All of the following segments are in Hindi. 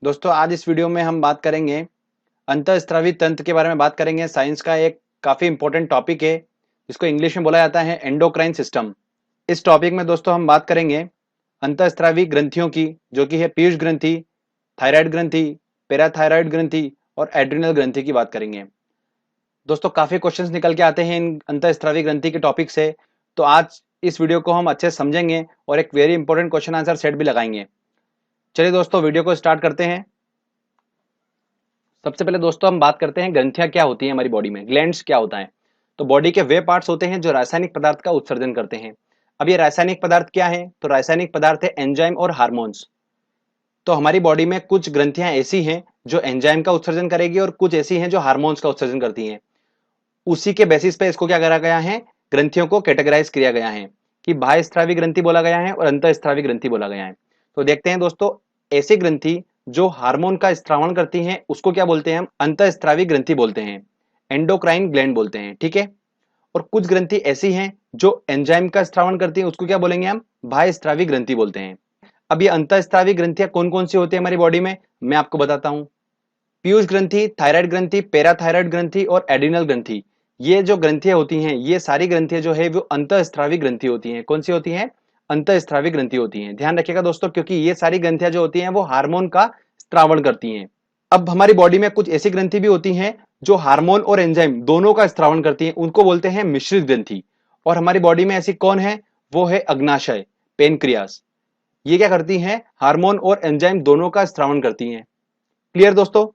दोस्तों आज इस वीडियो में हम बात करेंगे अंतःस्रावी तंत्र के बारे में बात करेंगे। साइंस का एक काफी इंपॉर्टेंट टॉपिक है जिसको इंग्लिश में बोला जाता है एंडोक्राइन सिस्टम। इस टॉपिक में दोस्तों हम बात करेंगे अंतःस्रावी ग्रंथियों की, जो कि है पीयूष ग्रंथि, थायराइड ग्रंथि, पैराथायराइड ग्रंथि और एड्रिनल ग्रंथि की बात करेंगे। दोस्तों काफी क्वेश्चंस निकल के आते हैं इन अंतःस्रावी ग्रंथि के टॉपिक से, तो आज इस वीडियो को हम अच्छे से समझेंगे और एक very important question answer set भी लगाएंगे। चलिए दोस्तों वीडियो को स्टार्ट करते हैं। सबसे पहले दोस्तों हम बात करते हैं ग्रंथियां क्या होती हैं हमारी बॉडी में, ग्लैंड्स क्या होता है। तो बॉडी के वे पार्ट्स होते हैं जो रासायनिक पदार्थ का उत्सर्जन करते हैं। अब ये रासायनिक पदार्थ क्या है, तो रासायनिक पदार्थ है एंजाइम और हार्मोन्स। तो हमारी बॉडी में कुछ ग्रंथियां ऐसी हैं जो एंजाइम का उत्सर्जन करेगी और कुछ ऐसी हैं जो हार्मोन्स का उत्सर्जन करती हैं। उसी के बेसिस पे इसको क्या करा गया है, ग्रंथियों को कैटेगराइज किया गया है कि बाह्यस्रावी ग्रंथि बोला गया है और अंतःस्रावी ग्रंथि बोला गया है। तो देखते हैं दोस्तों, ऐसी ग्रंथि जो हार्मोन का स्त्रावण करती हैं उसको क्या बोलते हैं, हम अंतःस्रावी ग्रंथि बोलते हैं, एंडोक्राइन ग्लैंड बोलते हैं, ठीक है। और कुछ ग्रंथि ऐसी हैं जो एंजाइम का स्त्रावण करती हैं, उसको क्या बोलेंगे, हम बाह्यस्रावी ग्रंथि बोलते हैं। अब ये अंतःस्रावी ग्रंथियां कौन कौन सी होती है हमारी बॉडी में, मैं आपको बताता हूं। पीयूष ग्रंथि, थायराइड ग्रंथि, पैराथायराइड ग्रंथि और एड्रिनल ग्रंथि, ये जो ग्रंथियां होती हैं, ये सारी ग्रंथियां जो है वो अंतःस्रावी ग्रंथि होती हैं। कौन सी होती हैं, अंतःस्रावी ग्रंथि होती हैं। ध्यान रखिएगा दोस्तों, क्योंकि ये सारी ग्रंथियां जो होती हैं वो हार्मोन का स्त्रावण करती हैं। अब हमारी बॉडी में कुछ ऐसी ग्रंथि भी होती हैं जो हार्मोन और एंजाइम दोनों का स्त्रावण करती हैं, उनको बोलते हैं मिश्रित ग्रंथि। और हमारी बॉडी में ऐसी कौन है, वो है अग्नाशय, पेनक्रियास। ये क्या करती हैं, हार्मोन और एंजाइम दोनों का स्त्रावण करती हैं। क्लियर दोस्तों।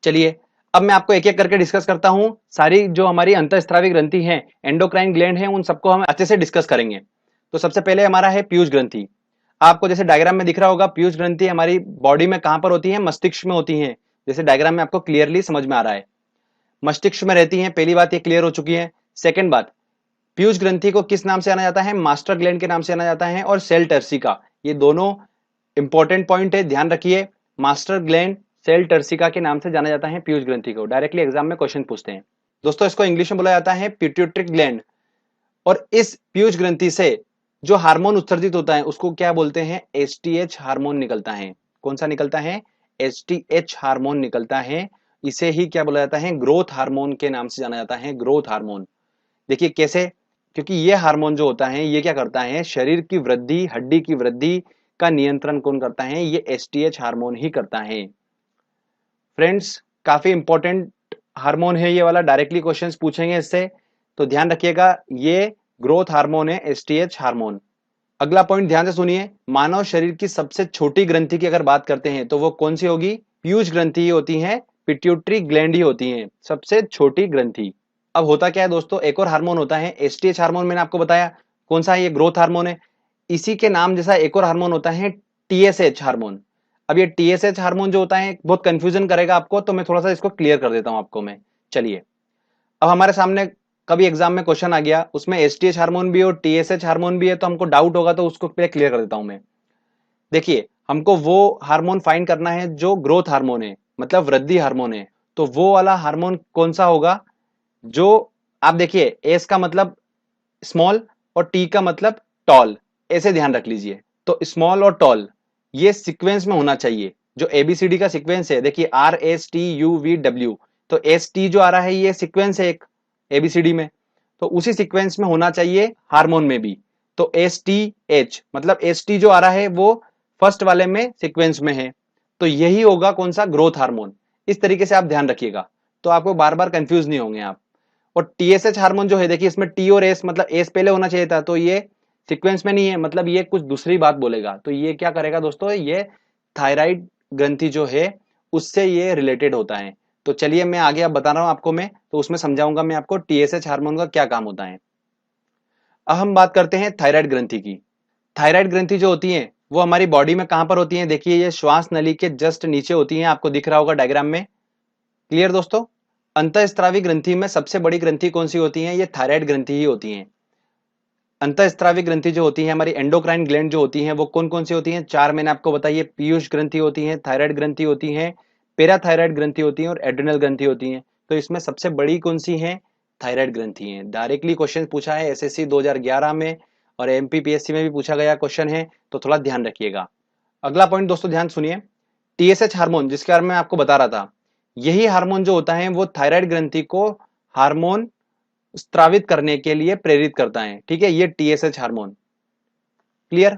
चलिए अब मैं आपको एक एक करके डिस्कस करता हूं। सारी जो हमारी अंतःस्रावी ग्रंथि हैं, एंडोक्राइन ग्लैंड हैं, उन सबको हम अच्छे से डिस्कस करेंगे। तो सबसे पहले हमारा है पीयूष ग्रंथि। आपको जैसे डायग्राम में दिख रहा होगा, पीयूष ग्रंथि हमारी बॉडी में कहां पर होती है, मस्तिष्क में होती है। जैसे डायग्राम में आपको क्लियरली समझ में आ रहा है, मस्तिष्क में रहती है। पहली बात ये क्लियर हो चुकी है। सेकंड बात, पीयूष ग्रंथि को किस नाम से जाना जाता है, मास्टर ग्लैंड के नाम से जाना जाता है, और सेल टर्सिका, ये दोनों इंपॉर्टेंट पॉइंट है, ध्यान रखिए। मास्टर ग्लैंड, सेल टर्सिका के नाम से जाना जाता है पीयूष ग्रंथि को। डायरेक्टली एग्जाम में क्वेश्चन पूछते हैं दोस्तों। इसको इंग्लिश में बोला जाता है पिट्यूटरी ग्लैंड। और इस पीयूष ग्रंथि से जो हार्मोन उत्सर्जित होता है उसको क्या बोलते हैं, एचटीएच हार्मोन निकलता है। कौन सा निकलता है, एचटीएच हार्मोन निकलता है। इसे ही क्या बोला जाता है, ग्रोथ हार्मोन के नाम से जाना जाता है, ग्रोथ हार्मोन। देखिए कैसे, क्योंकि ये हार्मोन जो होता है ये क्या करता है, शरीर की वृद्धि, हड्डी की वृद्धि का नियंत्रण कौन करता है, ये एचटीएच हार्मोन ही करता है। फ्रेंड्स काफी इंपॉर्टेंट हार्मोन है ये वाला, डायरेक्टली क्वेश्चंस पूछेंगे इससे, तो ध्यान रखिएगा। ये ग्रोथ हार्मोन है, एचटीएच हार्मोन। अगला पॉइंट ध्यान से सुनिए, मानव शरीर की सबसे छोटी ग्रंथि की अगर बात करते हैं तो वो कौन सी होगी, पीयूष ग्रंथि होती है, पिट्यूटरी ग्लैंड ही होती है सबसे छोटी ग्रंथि। अब होता क्या है दोस्तों, एक और हार्मोन होता है एचटीएच हार्मोन, मैंने आपको बताया कौन सा है, ये ग्रोथ हार्मोन है। इसी के नाम जैसा एक और हार्मोन होता है टीएसएच हार्मोन। अब ये टीएसएच हार्मोन जो होता है बहुत कंफ्यूजन करेगा आपको, तो मैं थोड़ा सा इसको क्लियर कर देता हूं आपको मैं। चलिए, अब हमारे सामने कभी एग्जाम में क्वेश्चन आ गया, उसमें एचटीएच हार्मोन भी और टीएसएच हार्मोन भी है, तो हमको डाउट होगा, तो उसको पहले क्लियर कर देता हूं मैं। देखिए, हमको वो हार्मोन फाइंड करना है जो ग्रोथ हार्मोन है, मतलब वृद्धि हार्मोन है। तो वो वाला हार्मोन कौन सा होगा, जो आप देखिए, एस का मतलब स्मॉल और टी का मतलब टॉल, ऐसे ध्यान रख लीजिए। तो स्मॉल और टॉल ये सीक्वेंस में होना चाहिए। जो एबीसीडी का सीक्वेंस है, देखिए RSTUVW, तो एस टी जो आ रहा है ये सीक्वेंस है एक एबीसीडी में, तो उसी सीक्वेंस में होना चाहिए हार्मोन में भी। तो STH मतलब ST जो आ रहा है वो फर्स्ट वाले में सीक्वेंस में है, तो यही होगा कौन सा, ग्रोथ हार्मोन। इस तरीके से आप ध्यान रखिएगा, तो आपको बार बार कंफ्यूज नहीं होंगे आप। और टीएसएच हार्मोन जो है, देखिए इसमें टी और एस, मतलब एस पहले होना चाहिए था, तो ये सीक्वेंस में नहीं है, मतलब ये कुछ दूसरी बात बोलेगा। तो ये क्या करेगा दोस्तों, ये थायराइड ग्रंथि जो है उससे ये रिलेटेड होता है। तो चलिए मैं आगे अब बता रहा हूं आपको, मैं तो उसमें समझाऊंगा मैं आपको टीएसएच हार्मोन का क्या काम होता है। अब हम बात करते हैं थायराइड ग्रंथि की। थायराइड ग्रंथि जो होती है वो हमारी बॉडी में कहां पर होती है, देखिए ये श्वास नली के जस्ट नीचे होती है, आपको दिख रहा होगा डायग्राम में। क्लियर दोस्तों। अंतःस्रावी ग्रंथि में सबसे बड़ी ग्रंथि कौन सी होती है, ये थायराइड ग्रंथि ही होती है। अंतःस्रावी ग्रंथि जो होती है हमारी एंडोक्राइन ग्लैंड जो होती है वो कौन कौन सी होती हैं, चार मैंने आपको बताइए, पीयूष ग्रंथि होती है, थायराइड ग्रंथि होती है, पैराथायराइड ग्रंथि होती है और एड्रिनल ग्रंथि होती है। तो इसमें सबसे बड़ी कौन सी है, थायराइड ग्रंथि है। डायरेक्टली क्वेश्चन पूछा है एसएससी 2011 में, और एमपीपीएससी में भी पूछा गया क्वेश्चन है, तो थोड़ा ध्यान रखिएगा। अगला पॉइंट दोस्तों ध्यान सुनिए, टीएसएच हार्मोन जिसके बारे में मैं आपको बता रहा था, यही हार्मोन जो होता है वो थायराइड ग्रंथि को हार्मोन स्त्रावित करने के लिए प्रेरित करता है। ठीक है, ये टीएसएच हार्मोन। क्लियर?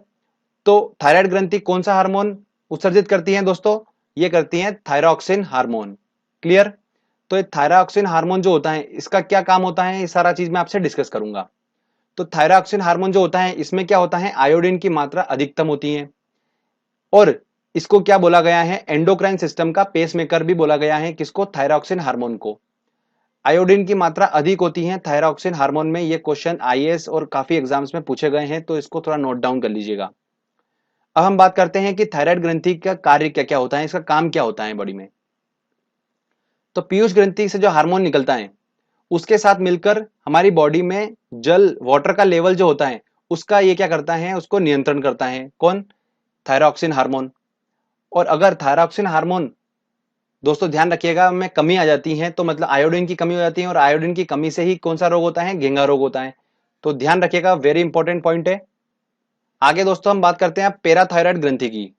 तो थायराइड ग्रंथि कौन सा हार्मोन उत्सर्जित करती है दोस्तों? ये करती है थायरॉक्सिन हार्मोन। क्लियर? तो ये थायरॉक्सिन हार्मोन जो होता है इसका क्या काम होता है, ये सारा चीज मैं आपसे डिस्कस करूंगा। तो थायरॉक्सिन हार्मोन जो होता है इसमें क्या होता है, आयोडीन की मात्रा अधिकतम होती है और इसको क्या बोला गया है, एंडोक्राइन सिस्टम का पेसमेकर भी बोला गया है। किसको? थायरॉक्सिन हार्मोन को। आयोडीन की मात्रा अधिक होती है थायरॉक्सिन हार्मोन में। ये क्वेश्चन आईएएस और काफी एग्जाम्स में पूछे गए हैं, तो इसको थोड़ा नोट डाउन कर लीजिएगा। अब हम बात करते हैं कि थायराइड ग्रंथि का कार्य क्या क्या होता है, इसका काम क्या होता है बॉडी में। तो पीयूष ग्रंथि से जो हार्मोन निकलता है उसके साथ मिलकर हमारी बॉडी में जल वाटर का लेवल जो होता है उसका ये क्या करता है, उसको नियंत्रण करता है। कौन? Thyroxine hormone. और अगर थायरॉक्सिन हार्मोन दोस्तों ध्यान रखिएगा में कमी आ जाती है तो मतलब आयोडीन की कमी हो जाती है, और आयोडीन की कमी से ही कौन सा रोग होता है, घेंगा रोग होता है। तो ध्यान रखिएगा, वेरी इंपॉर्टेंट पॉइंट है। आगे दोस्तों हम बात करते हैं पैराथायराइड ग्रंथि की।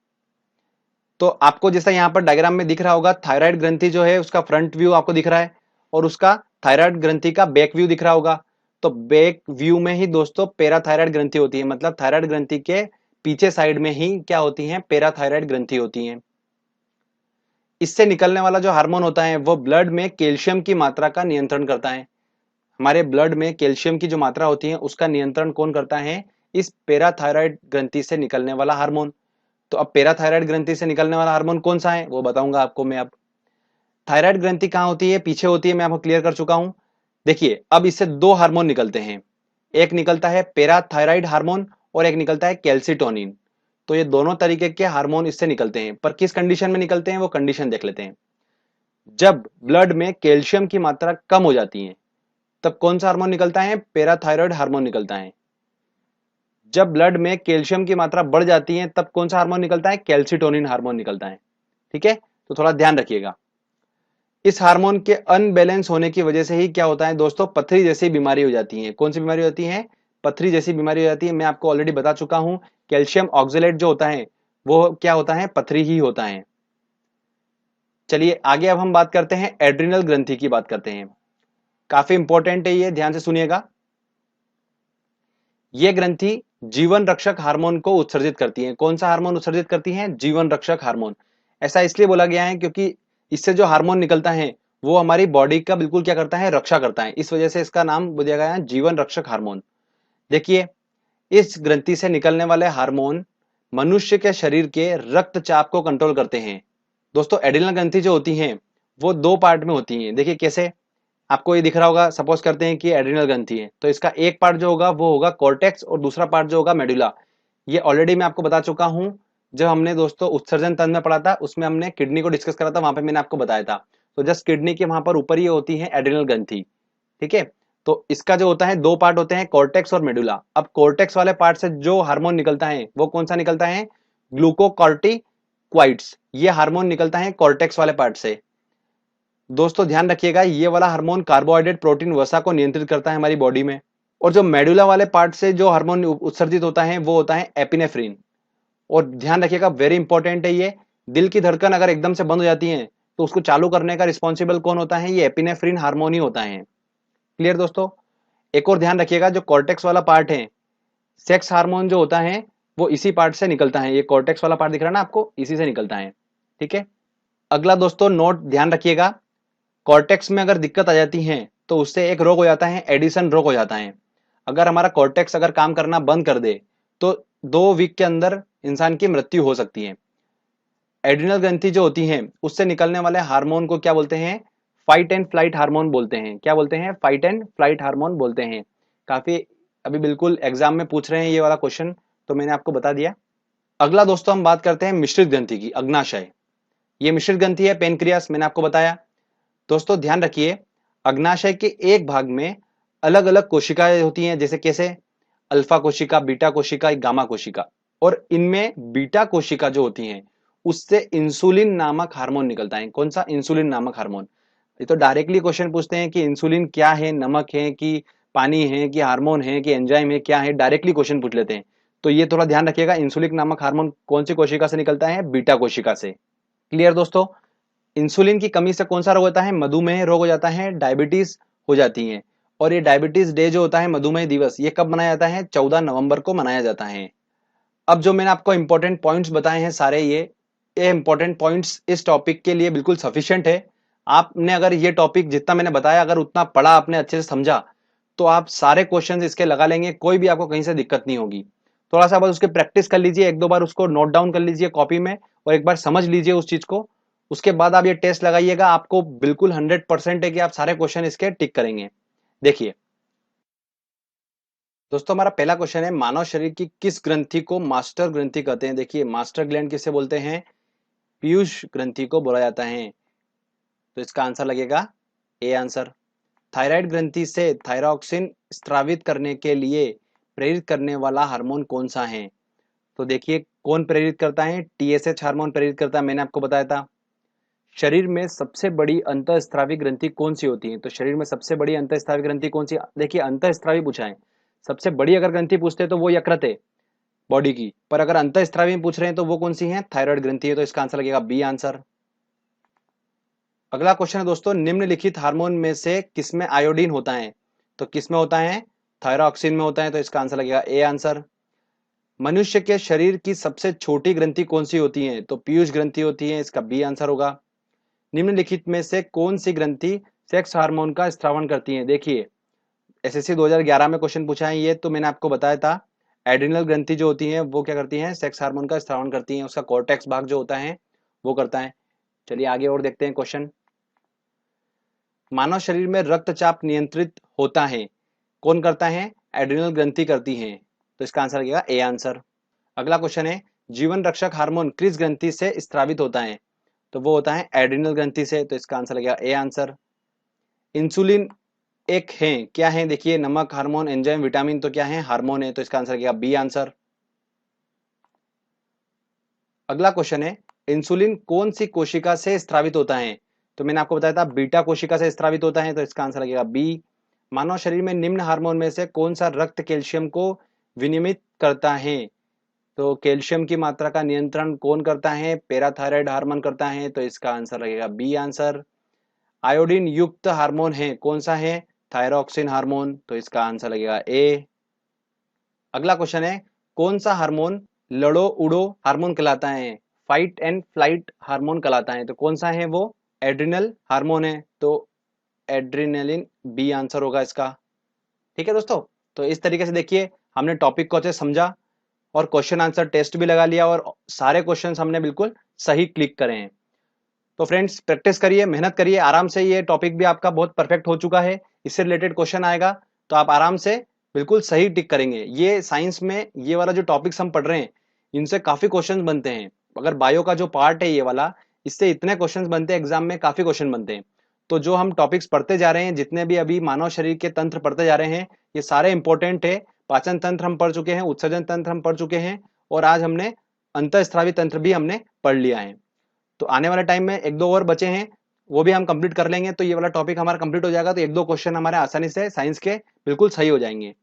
तो आपको जैसा यहाँ पर डायग्राम में दिख रहा होगा, थायराइड ग्रंथि जो है उसका फ्रंट व्यू आपको दिख रहा है और उसका थायराइड ग्रंथि का बैक व्यू दिख रहा होगा। तो बैक व्यू में ही दोस्तों पैराथायराइड ग्रंथि होती है, मतलब थायराइड ग्रंथि के पीछे साइड में ही क्या होती है, पैराथायराइड ग्रंथि होती है। इससे निकलने वाला जो हार्मोन होता है वो ब्लड में कैल्शियम की मात्रा का नियंत्रण करता है। हमारे ब्लड में कैल्शियम की जो मात्रा होती है उसका नियंत्रण कौन करता है, इस पैराथायराइड ग्रंथि से निकलने वाला हार्मोन। तो अब पैराथायराइड ग्रंथि से निकलने वाला हार्मोन कौन सा है वो बताऊंगा आपको मैं। अब थायराइड ग्रंथि कहाँ होती है, पीछे होती है, मैं आपको क्लियर कर चुका हूं। देखिए अब इससे दो हार्मोन निकलते हैं, एक निकलता है पैराथायराइड हार्मोन और एक निकलता है कैल्सिटोनिन। तो ये दोनों तरीके के हार्मोन इससे निकलते हैं, पर किस कंडीशन में निकलते हैं वो कंडीशन देख लेते हैं। जब ब्लड में कैल्शियम की मात्रा कम हो जाती है तब कौन सा हार्मोन निकलता है, पैराथायराइड हार्मोन निकलता है। जब ब्लड में कैल्शियम की मात्रा बढ़ जाती है तब कौन सा हार्मोन निकलता है, कैल्सिटोनिन हार्मोन निकलता है। ठीक है, तो थोड़ा ध्यान रखिएगा। इस हार्मोन के अनबैलेंस होने की वजह से ही क्या होता है दोस्तों, पथरी जैसी बीमारी हो जाती है। कौन सी बीमारी होती है, पथरी जैसी बीमारी हो जाती है। मैं आपको ऑलरेडी बता चुका हूं, कैल्शियम ऑक्सलेट जो होता है वो क्या होता है, पथरी ही होता है। चलिए आगे अब हम बात करते हैं एड्रिनल ग्रंथि की बात करते हैं। काफी इंपॉर्टेंट है ये, ध्यान से सुनिएगा। ये ग्रंथि जीवन रक्षक हार्मोन को उत्सर्जित करती है। कौन सा हार्मोन उत्सर्जित करती है, जीवन रक्षक हार्मोन। ऐसा इसलिए बोला गया है क्योंकि इससे जो हार्मोन निकलता है वो हमारी बॉडी का बिल्कुल क्या करता है, रक्षा करता है। इस वजह से इसका नाम दिया गया है जीवन रक्षक हार्मोन। देखिए इस ग्रंथि से निकलने वाले हार्मोन मनुष्य के शरीर के रक्तचाप को कंट्रोल करते हैं। दोस्तों एड्रिनल ग्रंथि जो होती हैं वो दो पार्ट में होती हैं। देखिए कैसे, आपको ये दिख रहा होगा, सपोज करते हैं कि एड्रिनल ग्रंथि है तो इसका एक पार्ट जो होगा वो होगा कॉर्टेक्स और दूसरा पार्ट जो होगा मेडुला। ये ऑलरेडी मैं आपको बता चुका हूं, जब हमने दोस्तों उत्सर्जन तंत्र में पढ़ा था उसमें हमने किडनी को डिस्कस करा था, वहां पे मैंने आपको बताया था। तो जस्ट किडनी के वहां पर ऊपर ही होती है एड्रिनल ग्रंथि। ठीक है, तो इसका जो होता है दो पार्ट होते हैं, कॉर्टेक्स और मेडुला। अब कॉर्टेक्स वाले पार्ट से जो हार्मोन निकलता है वो कौन सा निकलता है, ग्लूकोकॉर्टिक्वाइड्स। ये हार्मोन निकलता है कॉर्टेक्स वाले पार्ट से। दोस्तों ध्यान रखिएगा, ये वाला हार्मोन कार्बोहाइड्रेट प्रोटीन वसा को नियंत्रित करता है हमारी बॉडी में। और जो मेडुला वाले पार्ट से जो हार्मोन उत्सर्जित होता है वो होता है एपिनेफ्रिन। और ध्यान रखिएगा, वेरी इंपॉर्टेंट है ये, दिल की धड़कन अगर एकदम से बंद हो जाती है तो उसको चालू करने का रिस्पॉन्सिबल कौन होता है, ये एपिनेफ्रिन हार्मोन ही होता है। क्लियर दोस्तों? एक और ध्यान रखिएगा, जो कॉर्टेक्स वाला पार्ट है, सेक्स हार्मोन जो होता है वो इसी पार्ट से निकलता है। ये कॉर्टेक्स वाला पार्ट दिख रहा है ना आपको, इसी से निकलता है। ठीक है, अगला दोस्तों नोट ध्यान रखिएगा, कॉर्टेक्स में अगर दिक्कत आ जाती है तो उससे एक रोग हो जाता है, एडिसन रोग हो जाता है। अगर हमारा कॉर्टेक्स अगर काम करना बंद कर दे तो 2 वीक के अंदर इंसान की मृत्यु हो सकती है। एड्रिनल ग्रंथि जो होती है उससे निकलने वाले हार्मोन को क्या बोलते हैं, फाइट एंड फ्लाइट हार्मोन बोलते हैं। क्या बोलते हैं, फाइट एंड फ्लाइट हार्मोन बोलते हैं। काफी अभी बिल्कुल एग्जाम में पूछ रहे हैं ये वाला क्वेश्चन, तो मैंने आपको बता दिया। अगला दोस्तों हम बात करते हैं मिश्रित ग्रंथि की, अग्नाशय। ये मिश्रित ग्रंथि है पेनक्रियास, मैंने आपको बताया। दोस्तों ध्यान रखिए, अग्नाशय के एक भाग में अलग अलग कोशिकाएं होती हैं, जैसे कैसे, अल्फा कोशिका, बीटा कोशिका, गामा कोशिका। और इनमें बीटा कोशिका जो होती हैं उससे इंसुलिन नामक हार्मोन निकलता है। कौन सा, इंसुलिन नामक हार्मोन। ये तो डायरेक्टली क्वेश्चन पूछते हैं कि इंसुलिन क्या है, नमक है कि पानी है कि हार्मोन है कि एंजाइम है, क्या है, डायरेक्टली क्वेश्चन पूछ लेते हैं। तो ये थोड़ा ध्यान रखिएगा, इंसुलिन नामक हार्मोन कौन सी कोशिका से निकलता है, बीटा कोशिका से। क्लियर दोस्तों। इंसुलिन की कमी से कौन सा रोग होता है? मधुमेह रोग हो जाता है, डायबिटीज हो जाती है। और ये डायबिटीज डे जो होता है, मधुमेह दिवस, ये कब मनाया जाता है? 14 नवंबर को मनाया जाता है। अब जो मैंने आपको इंपॉर्टेंट पॉइंट्स बताए हैं सारे, ये इंपॉर्टेंट पॉइंट्स इस टॉपिक के लिए बिल्कुल सफिशिएंट है। आपने अगर ये टॉपिक जितना मैंने बताया, अगर उतना पढ़ा आपने, अच्छे से समझा, तो आप सारे क्वेश्चंस इसके लगा लेंगे, कोई भी आपको कहीं से दिक्कत नहीं होगी। थोड़ा सा बस उसके प्रैक्टिस कर लीजिए, एक दो बार उसको नोट डाउन कर लीजिए कॉपी में, और एक बार समझ लीजिए उस चीज को। उसके बाद आप ये टेस्ट लगाइएगा, आपको बिल्कुल 100% है कि आप सारे क्वेश्चन इसके टिक करेंगे। देखिए दोस्तों, हमारा पहला क्वेश्चन है, मानव शरीर की किस ग्रंथि को मास्टर ग्रंथि कहते हैं? देखिए, मास्टर ग्लैंड किसे बोलते हैं? पीयूष ग्रंथि को बोला जाता है। तो इसका आंसर लगेगा ए आंसर। थायराइड ग्रंथि से थायरॉक्सिन स्रावित करने के लिए प्रेरित करने वाला हार्मोन कौन सा है? तो देखिए, कौन प्रेरित करता है? टीएसएच हार्मोन प्रेरित करता है, मैंने आपको बताया था। शरीर में सबसे बड़ी अंतःस्रावी ग्रंथि कौन सी होती है? तो शरीर में सबसे बड़ी अंतःस्रावी ग्रंथि कौन सी? देखिए, अंतःस्रावी पूछा है, सबसे बड़ी अगर ग्रंथि पूछते हैं तो वो यकृत है बॉडी की, पर अगर अंतःस्रावी में पूछ रहे हैं तो वो कौन सी है? थायराइड ग्रंथि है। तो इसका आंसर लगेगा बी आंसर। अगला क्वेश्चन है दोस्तों, निम्नलिखित हार्मोन में से किसमें आयोडीन होता है? तो किसमें होता है? थायरॉक्सिन में होता है। तो इसका आंसर लगेगा ए आंसर। मनुष्य के शरीर की सबसे छोटी ग्रंथि कौन सी होती है? तो पीयूष ग्रंथि होती है। इसका बी आंसर होगा। निम्नलिखित में से कौन सी ग्रंथि सेक्स हार्मोन का स्रावण करती है? देखिए, एसएससी 2011 में क्वेश्चन पूछा है, ये तो मैंने आपको बताया था। एड्रिनल ग्रंथि जो होती है वो क्या करती है? सेक्स हार्मोन का स्रावण करती है। उसका कॉर्टेक्स भाग जो होता है वो करता है। चलिए आगे और देखते हैं क्वेश्चन। मानव शरीर में रक्तचाप नियंत्रित होता है, कौन करता है? एड्रिनल ग्रंथि करती है। तो इसका आंसर लगेगा ए आंसर। अगला क्वेश्चन है, जीवन रक्षक हार्मोन किस ग्रंथि से स्रावित होता है? तो वो होता है एड्रिनल ग्रंथि से। तो इसका आंसर लगेगा ए आंसर। इंसुलिन एक है, क्या है? देखिए, नमक, हार्मोन, एंजाइम, विटामिन, तो क्या है? हार्मोन है। तो इसका आंसर लगेगा बी आंसर। अगला क्वेश्चन है, इंसुलिन कौन सी कोशिका से स्रावित होता है? तो मैंने आपको बताया था बीटा कोशिका से स्रावित होता है। तो इसका आंसर लगेगा बी। मानव शरीर में निम्न हार्मोन में से कौन सा रक्त कैल्शियम को विनियमित करता है? तो कैल्शियम की मात्रा का नियंत्रण कौन करता है? पैराथायराइड हार्मोन करता है। तो इसका आंसर लगेगा बी आंसर। आयोडीन युक्त हार्मोन है, कौन सा है? Thyroxine hormone. तो इसका आंसर लगेगा ए। अगला क्वेश्चन है, कौन सा हार्मोन लड़ो उड़ो हार्मोन कहलाता है? फाइट एंड फ्लाइट हार्मोन कहलाता है। तो कौन सा है वो? एड्रिनल हार्मोन है। तो एड्रिनलिन बी आंसर होगा इसका। ठीक है दोस्तों, तो इस तरीके से देखिए, हमने टॉपिक को अच्छे से समझा और क्वेश्चन आंसर टेस्ट भी लगा लिया, और सारे क्वेश्चन हमने बिल्कुल सही क्लिक करे हैं। तो फ्रेंड्स, प्रैक्टिस करिए, मेहनत करिए आराम से। ये टॉपिक भी आपका बहुत परफेक्ट हो चुका है, इससे रिलेटेड क्वेश्चन आएगा तो आप आराम से बिल्कुल सही टिक करेंगे। ये साइंस में ये वाला जो टॉपिक्स हम पढ़ रहे हैं, इनसे काफी क्वेश्चन बनते हैं। अगर बायो का जो पार्ट है ये वाला, इससे इतने क्वेश्चन बनते हैं, एग्जाम में काफी क्वेश्चन बनते हैं। तो जो हम टॉपिक्स पढ़ते जा रहे हैं, जितने भी अभी मानव शरीर के तंत्र पढ़ते जा रहे हैं, ये सारे इंपॉर्टेंट है। पाचन तंत्र हम पढ़ चुके हैं, उत्सर्जन तंत्र हम पढ़ चुके हैं, और आज हमने अंतःस्रावी तंत्र भी हमने पढ़ लिया है। तो आने वाले टाइम में एक दो और बचे हैं, वो भी हम कंप्लीट कर लेंगे, तो ये वाला टॉपिक हमारा कंप्लीट हो जाएगा। तो एक दो क्वेश्चन हमारे आसानी से साइंस के बिल्कुल सही हो जाएंगे।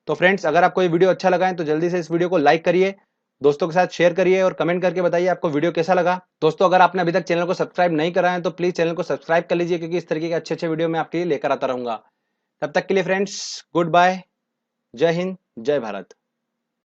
तो फ्रेंड्स, अगर आपको ये वीडियो अच्छा लगा है तो जल्दी से इस वीडियो को लाइक करिए, दोस्तों के साथ शेयर करिए, और कमेंट करके बताइए आपको वीडियो कैसा लगा। दोस्तों, अगर आपने अभी तक चैनल को सब्सक्राइब नहीं करा है तो प्लीज चैनल को सब्सक्राइब कर लीजिए, क्योंकि इस तरीके के अच्छे अच्छे वीडियो मैं आपके लिए लेकर आता रहूंगा। तब तक के लिए फ्रेंड्स, गुड बाय, जय हिंद, जय भारत।